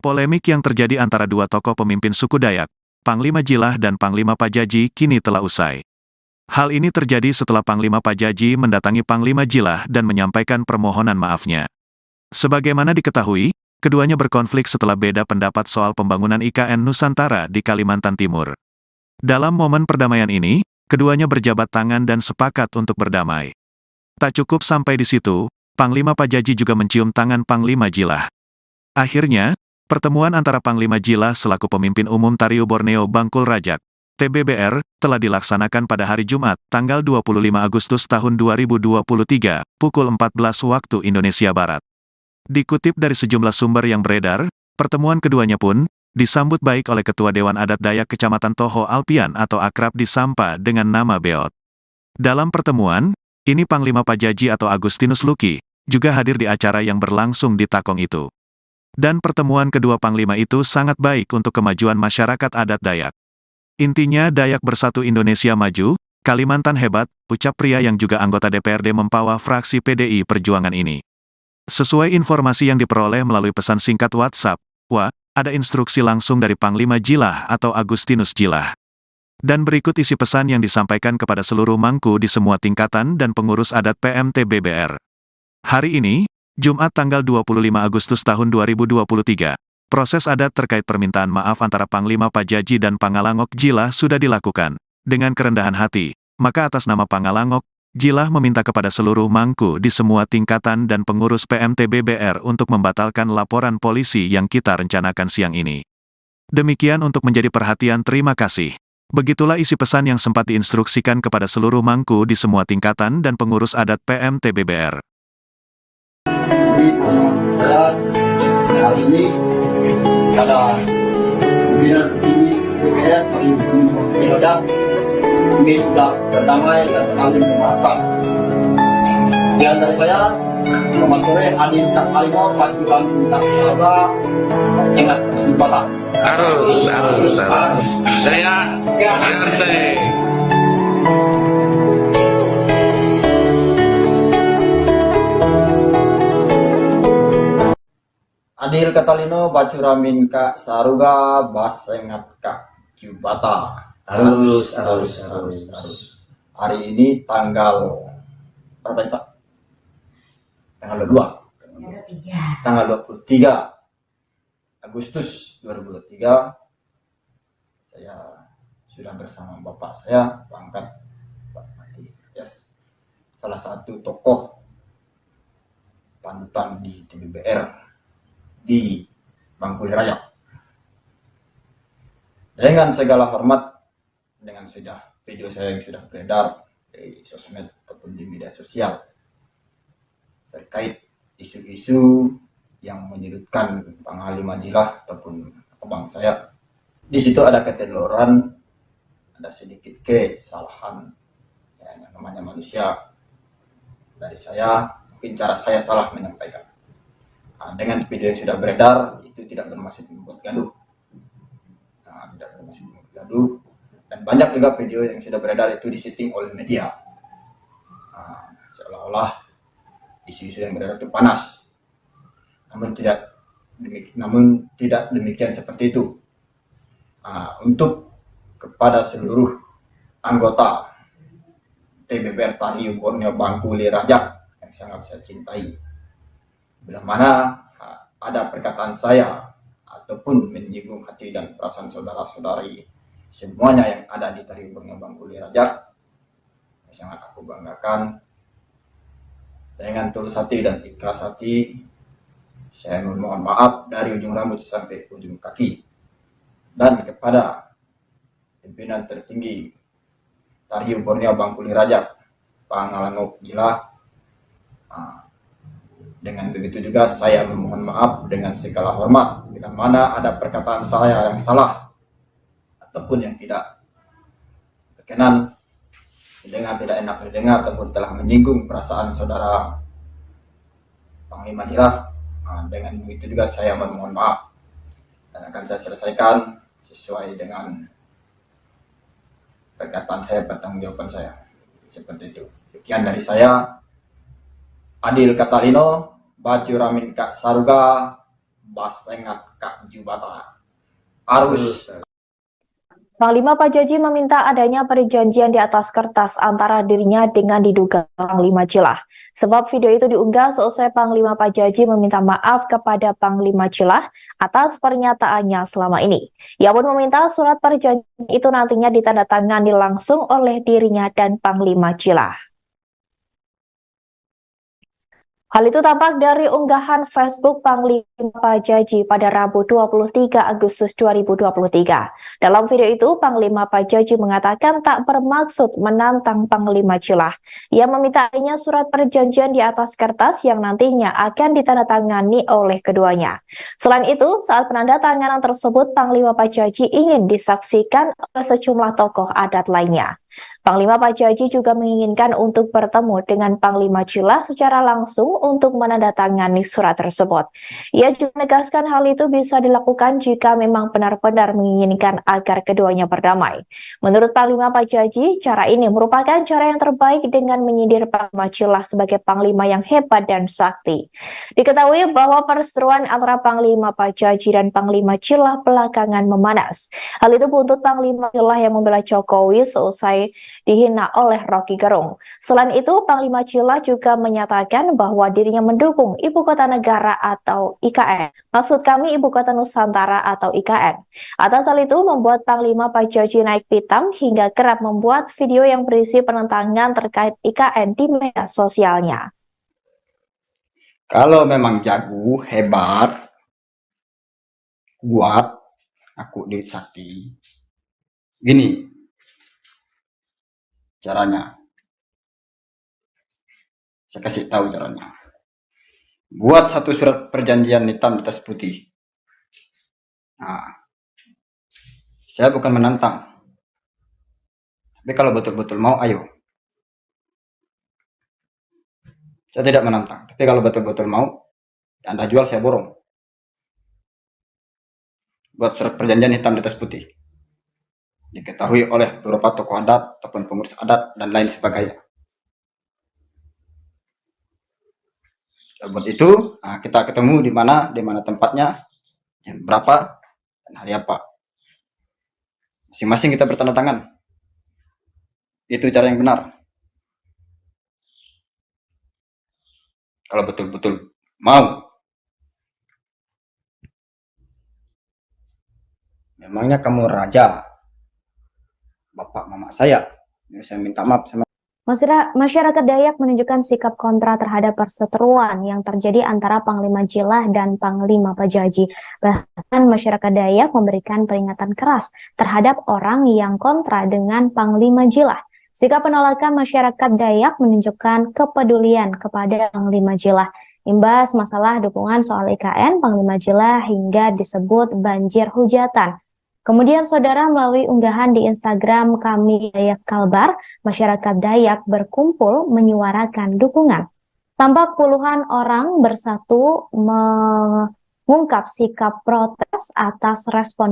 Polemik yang terjadi antara dua tokoh pemimpin suku Dayak, Panglima Jilah dan Panglima Pajaji kini telah usai. Hal ini terjadi setelah Panglima Pajaji mendatangi Panglima Jilah dan menyampaikan permohonan maafnya. Sebagaimana diketahui, keduanya berkonflik setelah beda pendapat soal pembangunan IKN Nusantara di Kalimantan Timur. Dalam momen perdamaian ini, keduanya berjabat tangan dan sepakat untuk berdamai. Tak cukup sampai di situ, Panglima Pajaji juga mencium tangan Panglima Jilah. Akhirnya, pertemuan antara Panglima Jilah selaku pemimpin umum Tariu Borneo Bangkul Rajak, TBBR, telah dilaksanakan pada hari Jumat, tanggal 25 Agustus tahun 2023, pukul 14 waktu Indonesia Barat. Dikutip dari sejumlah sumber yang beredar, pertemuan keduanya pun disambut baik oleh Ketua Dewan Adat Dayak Kecamatan Toho Alpian atau akrab disapa dengan nama Beot. Dalam pertemuan, ini Panglima Pajaji atau Agustinus Luki, juga hadir di acara yang berlangsung di Takong itu. Dan pertemuan kedua Panglima itu sangat baik untuk kemajuan masyarakat adat Dayak. Intinya Dayak Bersatu Indonesia Maju, Kalimantan Hebat, ucap pria yang juga anggota DPRD Mempawah fraksi PDI Perjuangan ini. Sesuai informasi yang diperoleh melalui pesan singkat WhatsApp, ada instruksi langsung dari Panglima Jilah atau Agustinus Jilah. Dan berikut isi pesan yang disampaikan kepada seluruh mangku di semua tingkatan dan pengurus adat PMTBBR. Hari ini, Jumat tanggal 25 Agustus tahun 2023, proses adat terkait permintaan maaf antara Panglima Pajaji dan Pangalangok Jilah sudah dilakukan. Dengan kerendahan hati, maka atas nama Pangalangok, Jilah meminta kepada seluruh mangku di semua tingkatan dan pengurus PMTBBR untuk membatalkan laporan polisi yang kita rencanakan siang ini. Demikian untuk menjadi perhatian, terima kasih. Begitulah isi pesan yang sempat diinstruksikan kepada seluruh mangku di semua tingkatan dan pengurus adat PMTBBR. Hari ini pada pimpinan tinggi DPR Panglima ini sudah berdamai dan saling memaafkan. Di antara saya, selamat sore, Adil Takalimo, Pak Bang Takalima, ingat ibadah. Harus. Saya RT. Adil Katalino Bacuramin Kak Saruga Basengat Kak Cubata. Harus. Hari ini tanggal berapa Pak? Tanggal 2. Tanggal 23 Agustus 2023. Saya sudah bersama Bapak saya, Pangkat Pak Mati, salah satu tokoh panutan di TBBR di Bangkul Rajak. Dengan segala hormat, dengan video saya yang sudah beredar di sosmed ataupun di media sosial terkait isu-isu yang menyudutkan Panglima Jilah ataupun abang saya, di situ ada keteloran, ada sedikit kesalahan, ya, yang namanya manusia. Dari saya, mungkin cara saya salah menyampaikan. Dengan video yang sudah beredar, itu tidak bermaksud membuat gaduh. Dan banyak juga video yang sudah beredar itu disetting oleh media. Seolah-olah isu-isu yang beredar itu panas. Namun tidak demikian seperti itu. Untuk kepada seluruh anggota TBBR Tariu Borneo Bangkul Rajak yang sangat saya cintai, bila mana ada perkataan saya ataupun menyinggung hati dan perasaan saudara-saudari semuanya yang ada di Tariu Borneo Bangkul Rajak, sangat aku banggakan. Dengan tulus hati dan ikhlas hati, saya memohon maaf dari ujung rambut sampai ujung kaki. Dan kepada pimpinan tertinggi Tariu Borneo Bangkul Rajak, Pangalangok Jilah, dengan begitu juga saya memohon maaf dengan segala hormat bila mana ada perkataan saya yang salah ataupun yang tidak berkenan didengar, tidak enak didengar, ataupun telah menyinggung perasaan saudara Panglima Jilah. Dengan begitu juga saya memohon maaf dan akan saya selesaikan sesuai dengan perkataan saya, pertanggungjawaban saya, seperti itu. Sekian dari saya, Adil Katalino Bacuramin Kak Saruga basengat Kak Jubata. Harus Panglima Pajaji meminta adanya perjanjian di atas kertas antara dirinya dengan diduga Panglima Cilah. Sebab video itu diunggah seusai Panglima Pajaji meminta maaf kepada Panglima Cilah atas pernyataannya selama ini. Ia pun meminta surat perjanjian itu nantinya ditandatangani langsung oleh dirinya dan Panglima Cilah. Hal itu tampak dari unggahan Facebook Panglima Pajaji pada Rabu 23 Agustus 2023. Dalam video itu, Panglima Pajaji mengatakan tak bermaksud menantang Panglima Cilah. Ia meminta adanya surat perjanjian di atas kertas yang nantinya akan ditandatangani oleh keduanya. Selain itu, saat penandatanganan tersebut, Panglima Pajaji ingin disaksikan oleh sejumlah tokoh adat lainnya. Panglima Pajaji juga menginginkan untuk bertemu dengan Panglima Cilah secara langsung untuk menandatangani surat tersebut. Ia juga menegaskan hal itu bisa dilakukan jika memang benar-benar menginginkan agar keduanya berdamai. Menurut Panglima Pajaji, cara ini merupakan cara yang terbaik dengan menyindir Panglima Cilah sebagai Panglima yang hebat dan sakti. Diketahui bahwa perseteruan antara Panglima Pajaji dan Panglima Cilah belakangan memanas. Hal itu buntut Panglima Cilah yang membela Jokowi seusai dihina oleh Rocky Gerung. Selain itu, Panglima Cilah juga menyatakan bahwa dirinya mendukung Ibu Kota Negara atau IKN. Maksud kami Ibu Kota Nusantara atau IKN. Atas hal itu membuat Panglima Pajaji naik pitam hingga kerap membuat video yang berisi penentangan terkait IKN di media sosialnya. kalau memang jago, hebat, kuat, aku Dewi Sakti. Gini caranya. Saya kasih tahu caranya. Buat satu surat perjanjian hitam di atas putih. Nah, saya bukan menantang. Tapi kalau betul-betul mau, ayo. Saya tidak menantang. Tapi kalau betul-betul mau, Anda jual, saya borong. Buat surat perjanjian hitam di atas putih. Diketahui oleh beberapa tokoh adat ataupun pengurus adat dan lain sebagainya. Buat itu, nah, kita ketemu di mana tempatnya, jam berapa, dan hari apa. Masing-masing kita bertanda tangan. Itu cara yang benar. Kalau betul-betul mau. Memangnya kamu raja, bapak mama saya minta maaf sama. Masyarakat Dayak menunjukkan sikap kontra terhadap perseteruan yang terjadi antara Panglima Cilah dan Panglima Pajaji. Bahkan masyarakat Dayak memberikan peringatan keras terhadap orang yang kontra dengan Panglima Cilah. Sikap penolakan masyarakat Dayak menunjukkan kepedulian kepada Panglima Cilah. Imbas masalah dukungan soal IKN, Panglima Cilah hingga disebut banjir hujatan. Kemudian saudara, melalui unggahan di Instagram kami Dayak Kalbar, masyarakat Dayak berkumpul menyuarakan dukungan. Tampak puluhan orang bersatu mengungkap sikap protes atas respon